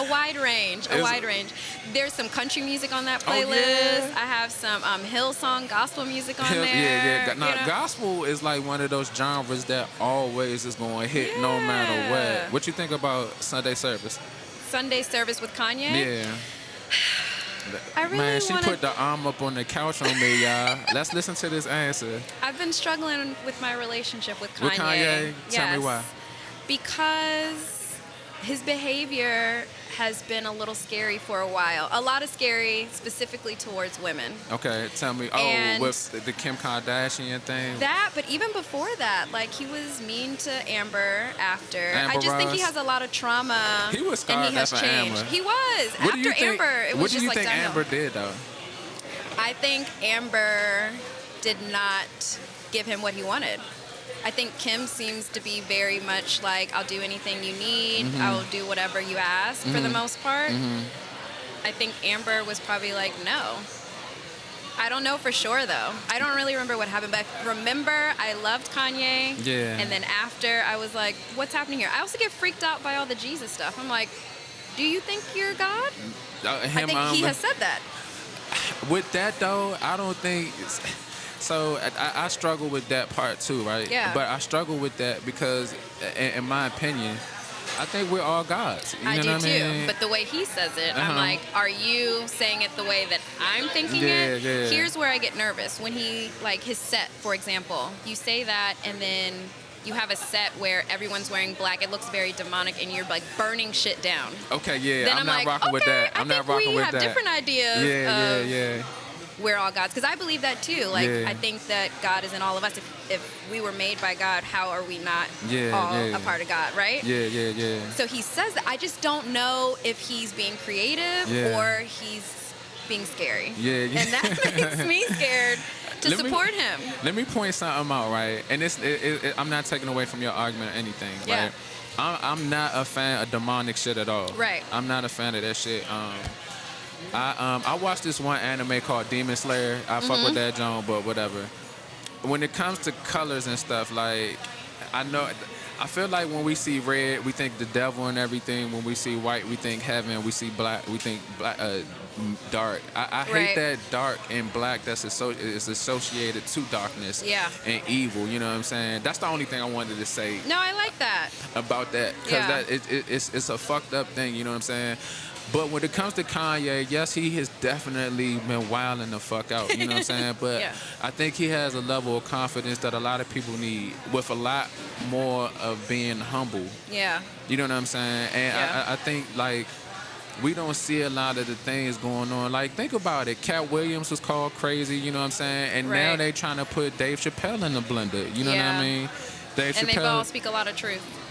wide range. A wide range. There's some country music on that playlist. Oh, yeah. I have some Hillsong gospel music on there. Yeah. Now, you know? gospel is like one of those genres that always is going to hit no matter what. What you think about Sunday service? Sunday service with Kanye? Yeah. I really Man, she wanna... put the arm up on the couch on me, y'all. Let's listen to this answer. I've been struggling with my relationship with Kanye. With Kanye? Yes. Tell me why. Because his behavior has been a little scary for a while. A lot of scary, specifically towards women. Okay, tell me. And with the Kim Kardashian thing? That, but even before that, like, he was mean to Amber after. I just think he has a lot of trauma. He was scarred and he has after changed. Amber. He was. After Amber, it was just like downhill. What do you think Amber did, though? I think Amber did not give him what he wanted. I think Kim seems to be very much like, I'll do anything you need. Mm-hmm. I'll do whatever you ask for the most part. Mm-hmm. I think Amber was probably like, no. I don't know for sure, though. I don't really remember what happened, but I remember I loved Kanye. Yeah. And then after, I was like, what's happening here? I also get freaked out by all the Jesus stuff. I'm like, do you think you're God? I think he has said that. With that, though, I don't think... So I struggle with that part too, right? Yeah. But I struggle with that because, in my opinion, I think we're all gods. You I know do what too. I mean? But the way he says it, I'm like, are you saying it the way that I'm thinking it? Yeah. Here's where I get nervous. When he, like his set, for example, you say that and then you have a set where everyone's wearing black, it looks very demonic, and you're like burning shit down. Okay, yeah. Then I'm not like, rocking with that. I'm not rocking with that. We have different ideas Yeah. We're all gods. Because I believe that too. Like, I think that God is in all of us. If we were made by God, how are we not all a part of God, right? Yeah. So he says that. I just don't know if he's being creative or he's being scary. Yeah. And that makes me scared to support him. Let me point something out, right? And I'm not taking away from your argument or anything, right? I'm not a fan of demonic shit at all. Right. I'm not a fan of that shit. I watched this one anime called Demon Slayer. I fuck with that John, but whatever. When it comes to colors and stuff, like, I feel like when we see red, we think the devil and everything. When we see white, we think heaven. We see black, we think dark. I hate that dark and black is associated to darkness and evil. You know what I'm saying? That's the only thing I wanted to say. No, I like that. About that. Because it's a fucked up thing, you know what I'm saying? But when it comes to Kanye, yes, he has definitely been wilding the fuck out, you know what I'm saying? But I think he has a level of confidence that a lot of people need, with a lot more of being humble. Yeah. You know what I'm saying? And I think, like, we don't see a lot of the things going on. Like, think about it. Cat Williams was called crazy, you know what I'm saying? And now they trying to put Dave Chappelle in the blender, you know what I mean? Dave and Chappelle, they all speak a lot of truth.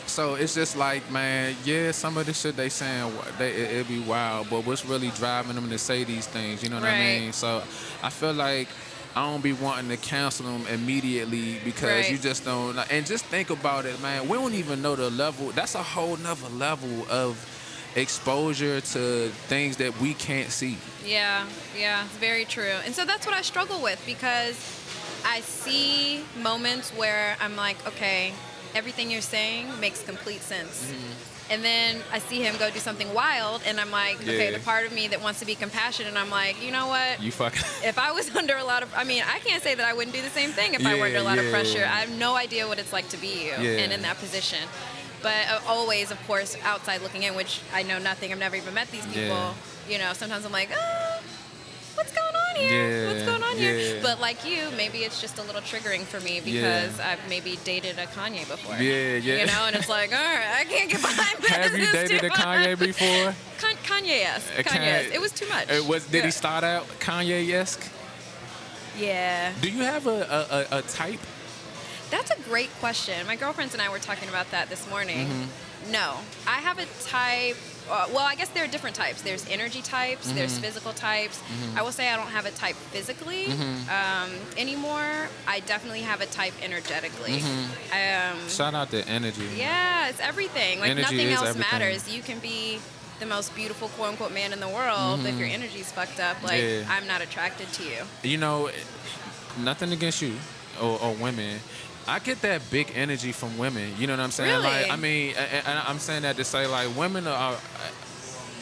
So it's just like, man, some of the shit they saying, it'd be wild, but what's really driving them to say these things, you know what I mean? So I feel like I don't be wanting to cancel them immediately because you just don't, and just think about it, man, we don't even know the level, that's a whole nother level of exposure to things that we can't see. Yeah, it's very true. And so that's what I struggle with, because I see moments where I'm like, okay, everything you're saying makes complete sense. And then I see him go do something wild, and I'm like, okay, the part of me that wants to be compassionate, and I'm like, you know what? You fucking... If I was under a lot of... I mean, I can't say that I wouldn't do the same thing if I were under a lot of pressure. I have no idea what it's like to be you and in that position. But always, of course, outside looking in, which I know nothing. I've never even met these people. You know, sometimes I'm like, what's going on here? What's going on here? But like you, maybe it's just a little triggering for me because I've maybe dated a Kanye before. You know, and it's like, all right, I can't get behind this. Have you dated a Kanye before? Kanye-esque. Kanye-esque. It was too much. Did he start out Kanye-esque? Yeah. Do you have a type? That's a great question. My girlfriends and I were talking about that this morning. No. I have a type... well, I guess there are different types. There's energy types. There's physical types. I will say I don't have a type physically anymore. I definitely have a type energetically. Shout out to energy. Yeah, it's everything. Like, energy nothing else everything. Matters. You can be the most beautiful, quote-unquote, man in the world, but if your energy's fucked up, like, I'm not attracted to you. You know, nothing against you or women. I get that big energy from women. You know what I'm saying? Really? Like, I mean, and I'm saying that to say, like, women are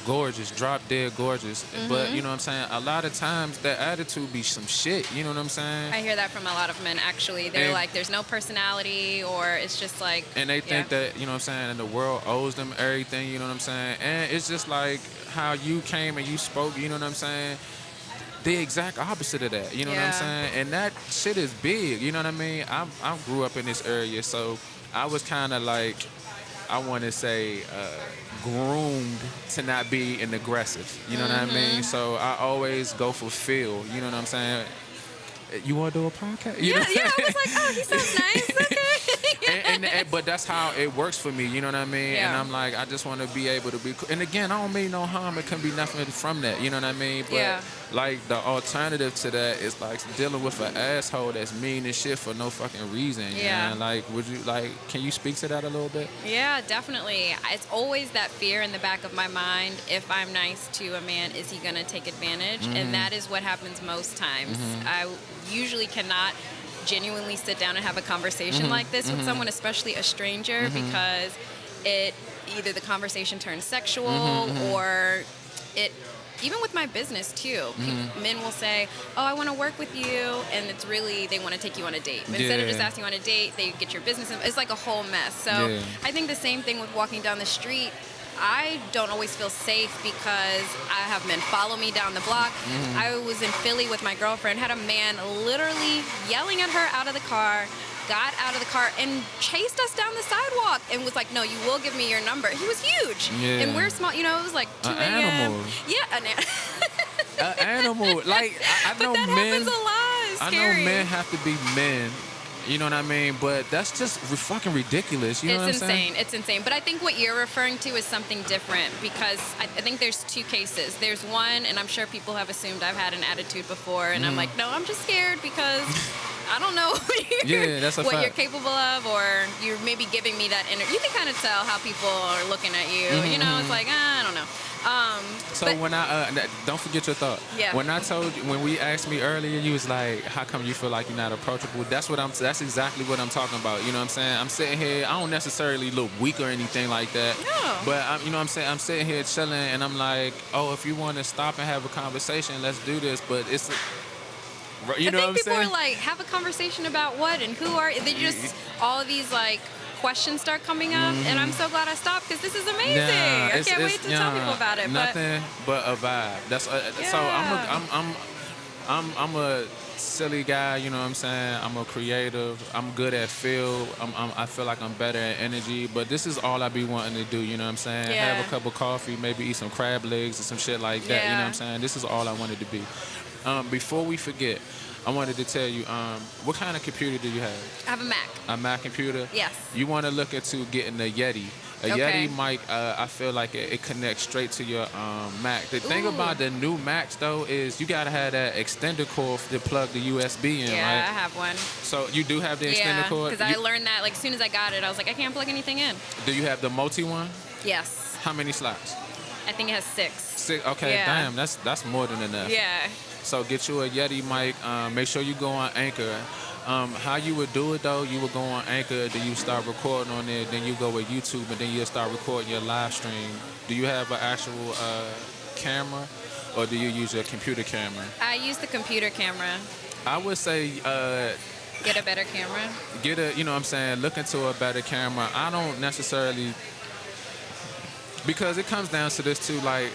gorgeous, drop dead gorgeous. But, you know what I'm saying? A lot of times that attitude be some shit. You know what I'm saying? I hear that from a lot of men, actually. They're like, there's no personality, or it's just like... And they think that, you know what I'm saying, and the world owes them everything, you know what I'm saying? And it's just like how you came and you spoke, you know what I'm saying? The exact opposite of that, you know what I'm saying? And that shit is big, you know what I mean? I grew up in this area, so I was kind of like, I want to say, groomed to not be an aggressive, you know what I mean? So I always go for feel, you know what I'm saying? You want to do a podcast? You know? I was like, oh, he sounds nice. Okay. But that's how it works for me, you know what I mean? Yeah. And I'm like, I just want to be able to be cool. And again, I don't mean no harm. It can be nothing from that, you know what I mean? But like the alternative to that is like dealing with an asshole that's mean as shit for no fucking reason. Yeah. And like, would you like? Can you speak to that a little bit? Yeah, definitely. It's always that fear in the back of my mind. If I'm nice to a man, is he gonna take advantage? And that is what happens most times. I usually cannot genuinely sit down and have a conversation like this with someone, especially a stranger, because it either the conversation turns sexual or it, even with my business too, men will say, oh, I want to work with you, and it's really, they want to take you on a date. But instead of just asking you on a date, they get your business. It's like a whole mess. So I think the same thing with walking down the street. I don't always feel safe because I have men follow me down the block. I was in Philly with my girlfriend, had a man literally yelling at her out of the car, got out of the car and chased us down the sidewalk and was like, no, you will give me your number. He was huge. And we're small, you know, it was like 2 a.m. Animal. Yeah, an animal. Like, I know that men. happens a lot. It's I scary. know men have to be men. You know what I mean? But that's just fucking ridiculous. You know what I'm saying? It's insane. But I think what you're referring to is something different, because I think there's two cases. There's one, and I'm sure people have assumed I've had an attitude before, and I'm like, no, I'm just scared because I don't know what you're capable of, or you're maybe giving me that energy. You can kind of tell how people are looking at you. You know, it's like, I don't know. So when I don't forget your thought. Yeah. When I told you, when we asked me earlier, you was like, "How come you feel like you're not approachable?" That's exactly what I'm talking about. You know what I'm saying? I'm sitting here. I don't necessarily look weak or anything like that. No. But you know what I'm saying? I'm sitting here chilling, and I'm like, "Oh, if you want to stop and have a conversation, let's do this." But it's. You know what I'm saying? I think people are like, have a conversation about what and who are they? Just all of these like questions start coming up, and I'm so glad I stopped because this is amazing. I can't wait to tell people about it. Nothing but a vibe. That's so I'm a silly guy. You know what I'm saying? I'm a creative. I'm good at feel. I feel like I'm better at energy. But this is all I be wanting to do. You know what I'm saying? Yeah. Have a cup of coffee, maybe eat some crab legs or some shit like that. You know what I'm saying? This is all I wanted to be. Before we forget, I wanted to tell you, what kind of computer do you have? I have a Mac. A Mac computer? Yes. You want to look into getting a Yeti. Yeti mic, I feel like it connects straight to your Mac. The thing about the new Macs, though, is you got to have that extender cord to plug the USB in, right? Yeah, I have one. So you do have the extender cord? Yeah, because I learned that, like, as soon as I got it, I was like, I can't plug anything in. Do you have the multi one? Yes. How many slots? I think it has 6. 6? Okay, damn, that's more than enough. Yeah. So get you a Yeti mic. Make sure you go on Anchor. How you would do it, though, you would go on Anchor, then you start recording on it, then you go with YouTube, and then you'll start recording your live stream. Do you have an actual camera, or do you use your computer camera? I use the computer camera. I would say... get a better camera? You know what I'm saying, look into a better camera. I don't necessarily... Because it comes down to this, too, like,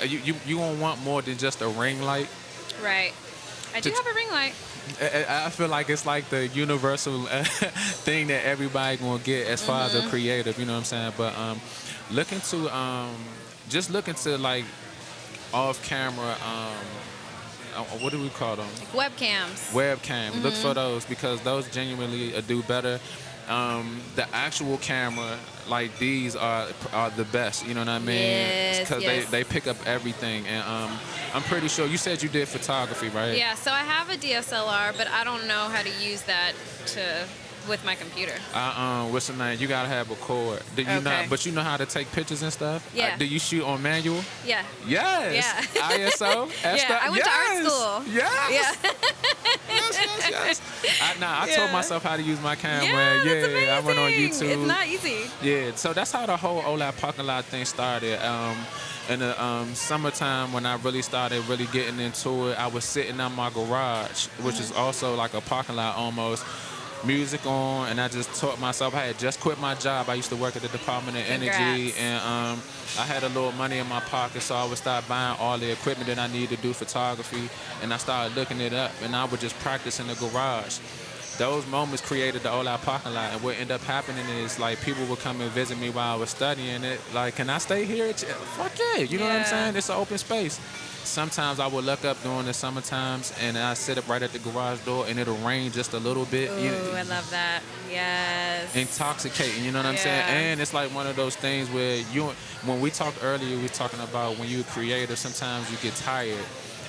you won't want more than just a ring light. Right. I do have a ring light. I feel like it's like the universal thing that everybody gonna get as far as a creative, you know what I'm saying? But look into like off camera, what do we call them? Like webcams. Webcam. Look for those, because those genuinely do better. The actual camera, like these, are the best. You know what I mean? Yes. Because they pick up everything, and I'm pretty sure you said you did photography, right? Yeah. So I have a DSLR, but I don't know how to use that to with my computer. What's the name? You gotta have a cord. Do you not? But you know how to take pictures and stuff. Yeah. Do you shoot on manual? Yeah. Yes. Yeah. ISO. Yeah. I went to art school. Yes. Yeah. yes. I told myself how to use my camera. Yeah, that's amazing. I went on YouTube. It's not easy. Yeah. So that's how the whole OLAP parking lot thing started. In the summertime, when I really started getting into it, I was sitting in my garage, which is also like a parking lot almost, music on, and I just taught myself. I had just quit my job. I used to work at the Department of Energy, and I had a little money in my pocket, so I would start buying all the equipment that I needed to do photography, and I started looking it up, and I would just practice in the garage. Those moments created the OLAP parking lot, and what ended up happening is like people would come and visit me while I was studying it. Like, can I stay here? Fuck yeah, you know what I'm saying? It's an open space. Sometimes I would look up during the summer times, and I sit up right at the garage door, and it'll rain just a little bit. Ooh, I love that. Yes. Intoxicating, you know what I'm saying? And it's like one of those things where when we talked earlier, we were talking about when you're creative, sometimes you get tired.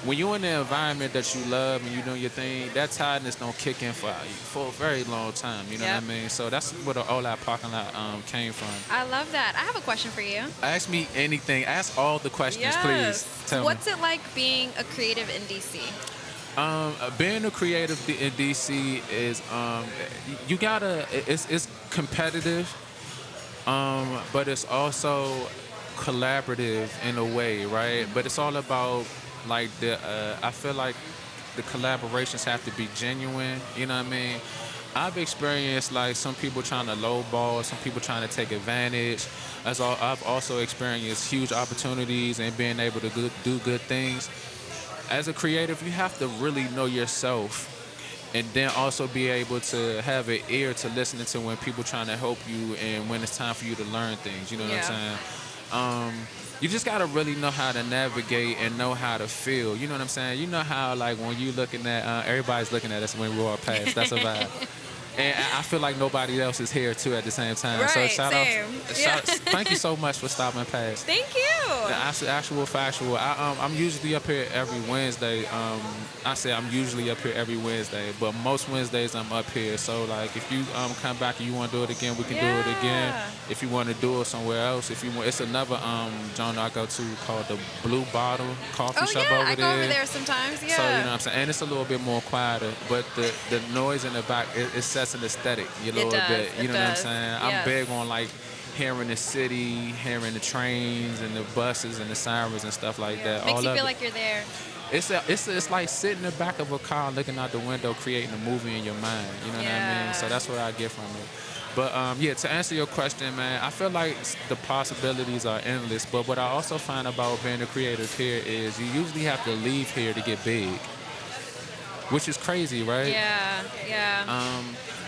When you're in the environment that you love and you're doing your thing, that tiredness don't kick in for a very long time. You know what I mean? So that's where the OLAP parking lot came from. I love that. I have a question for you. Ask me anything. Ask all the questions, please. Tell What's me. it like being a creative in DC? Being a creative in DC is you gotta. It's competitive, but it's also collaborative in a way, right? But it's all about like I feel like the collaborations have to be genuine. You know what I mean? I've experienced like some people trying to lowball, some people trying to take advantage. I've also experienced huge opportunities and being able to do good things. As a creative, you have to really know yourself, and then also be able to have an ear to listening to when people trying to help you and when it's time for you to learn things. You know what I'm saying? You just gotta really know how to navigate and know how to feel. You know what I'm saying? You know how like when you looking at everybody's looking at us when we walk past. That's a vibe. And I feel like nobody else is here too at the same time. Right, so shout same. out. Thank you so much for stopping past. Thank you. The actual factual. I'm usually up here every Wednesday. I say I'm usually up here every Wednesday, but most Wednesdays I'm up here. So like if you come back and you want to do it again, we can do it again. If you want to do it somewhere else, if you want, it's another joint I go to called the Blue Bottle Coffee Shop over there. I go over there sometimes. Yeah. So you know what I'm saying, and it's a little bit more quieter, but the noise in the back it sets an aesthetic a little bit. You know what I'm saying? I'm big on like hearing the city, hearing the trains and the buses and the sirens and stuff like that. Makes all you feel like you're there. It's like sitting in the back of a car looking out the window, creating a movie in your mind. You know what I mean? So that's what I get from it. But to answer your question, man, I feel like the possibilities are endless. But what I also find about being a creative here is you usually have to leave here to get big, which is crazy, right? Yeah.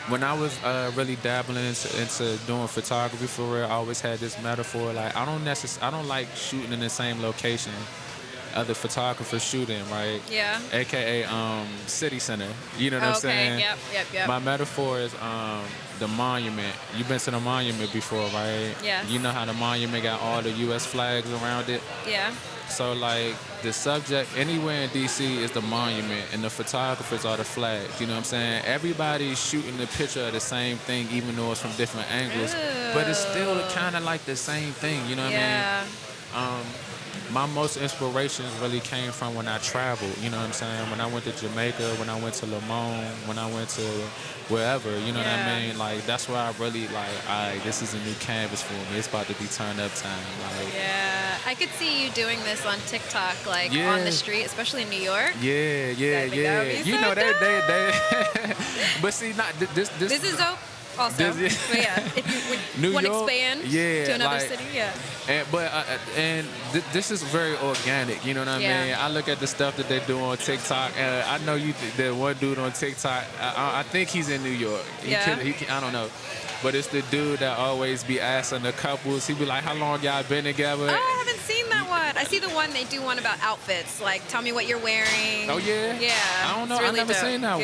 When I was really dabbling into doing photography for real, I always had this metaphor like I don't like shooting in the same location other photographers shooting, right? Yeah. AKA City Center. You know what I'm saying? Yep. My metaphor is the monument. You've been to the monument before, right? Yes. You know how the monument got all the U.S. flags around it? Yeah. So, like, the subject anywhere in D.C. is the monument, and the photographers are the flags. You know what I'm saying? Everybody's shooting the picture of the same thing, even though it's from different angles. But it's still kind of like the same thing. You know what I mean? My most inspirations really came from when I traveled. You know what I'm saying? When I went to Jamaica, when I went to Lamont, when I went to wherever. You know what I mean? Like, that's where I really, like, all right, this is a new canvas for me. It's about to be turn up time. Like, yeah. I could see you doing this on TikTok, like, on the street, especially in New York. Yeah. You know, they but see, not this is dope. Also, but yeah, if you want to expand to another city, And this is very organic, you know what I mean? I look at the stuff that they do on TikTok, and I know the one dude on TikTok, I think he's in New York. I don't know. But it's the dude that always be asking the couples. He be like, how long y'all been together? Oh, I haven't seen that one. I see the one they do one about outfits. Like, tell me what you're wearing. Oh, yeah? Yeah. I don't know. Really I've never seen that one.